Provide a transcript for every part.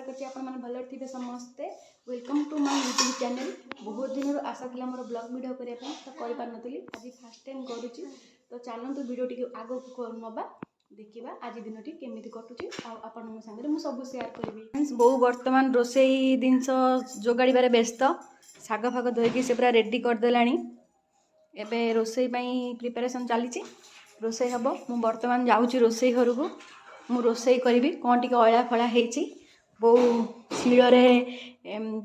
करछि आपण माने भलो थिबे समस्ते। Welcome to my YouTube channel. बहुत दिन आशा थी मोर ब्लॉग वीडियो करिया तो करि पार नथली, आज फर्स्ट टाइम करूछि। तो चलंतु वीडियो टिके आगो नबा देखिबा आज दिनटी केमिति कटुछि आ आपण संगे मु सब शेयर करबी। बहु वर्तमान रोसेई जिनस जोगाड़बार व्यस्त, शाग फाग धोईकी से पूरा रेडी कर देलानी। एबे रोसेई पई प्रिपरेशन चली रोसेई हम। मु वर्तमान जाऊँगी रोसेई घर को, मु रोसेई करी कौन टी अला फला होती। बो शिଳରେ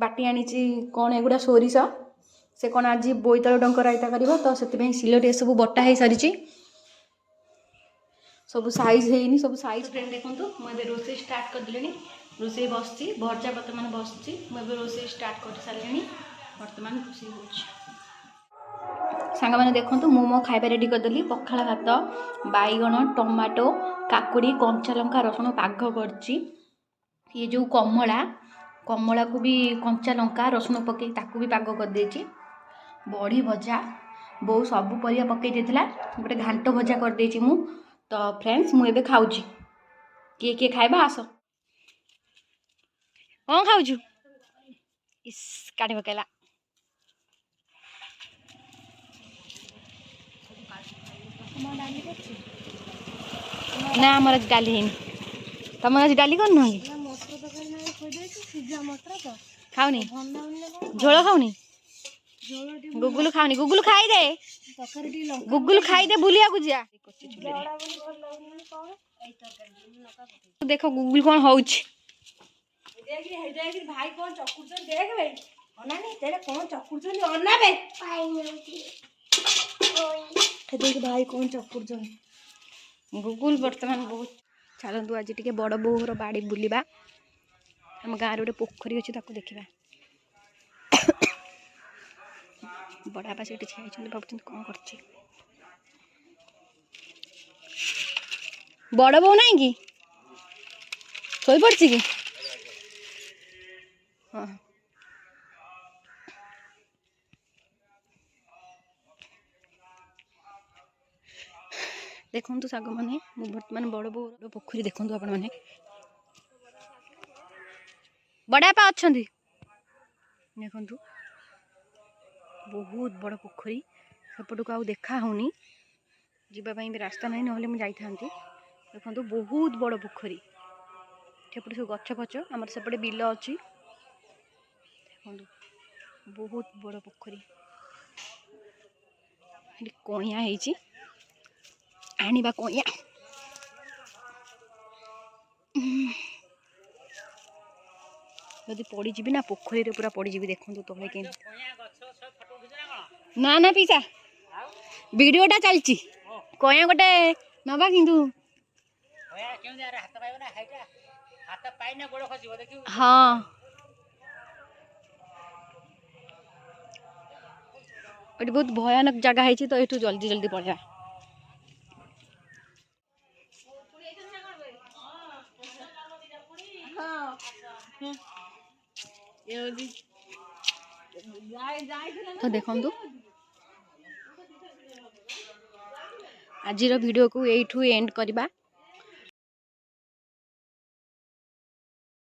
बाटी आनी कौन एगुड़ा सोरिष से कौन आज बोईतालु डंक रायता कर तो से शिଳରେ सब बटा हो सारी सब साइज है सब साइज फ्रेंड देखो मुझे रोसे स्टार्ट करदे। रोसे बस भजा बर्तमान बस मुझे रोसे स्टार्ट कर सारे। बर्तमान रोसे हो सांग मैंने देखो मु मो खाଇବା रेडी करदेली। पखाला भात, बैगण, टमाटो, काकुड़ी, कंचा लंका, रसुण पाग करची। ये जो कमला कमला को भी कंचा लंका रसुण पकई ताकू भी पाग कर देची। बड़ी भजा बहु सब परिया पकई देथिला, गोटे घांट भजा कर देची मु। तो फ्रेंड्स मु एबे खाउची, किए किए खाइबा आस। कौन खाउछु? इस काटी पकेला ना हमारा डाली है। तुम आज डाली कर न खाऊनी झोल खाऊनी गुगुल खाऊनी गुगुल खाई दे गुगुल खाई दे बुलिया को जा। देखो गुगुल कौन होउछ भाई कौन चकुरचन देख बे अनानी तेरे कौन चकुरचन अना बे देख भाई कौन चकुरचन गुगुल वर्तमान बहुत। चलतु आज टे बड़ बोहर बाड़ी बुलवा। आम गाँव गोटे पोखरी अच्छी देखा। बड़ापा से छाई भाव कौन कर बड़ बो ना कि शो पड़ी कि हाँ देखु साग मैंने बर्तमान बड़ बो पोखरी देखु आपण मैंने बड़ापा अच्छा देखु बहुत बड़ पोखरी सेपटू आउ देखा होनी जीवाई भी रास्ता ना ना मुझे देखो बहुत बड़ पोखरी सेपटे सब गछ फच आम सेपटे बिल अच्छी देखो बहुत बड़ पोखरी कइया है आनिबा कइया जदि पड़जी ना पोखरी पूरा पड़जी देखो तले के ना ना पीसा वीडियोटा चलची कइया गोटे नबा किंतु हाँ ये बहुत भयानक जगह है तो ये जल्दी जल्दी पड़ा तो देखो आज वीडियो को यू एंड करवा।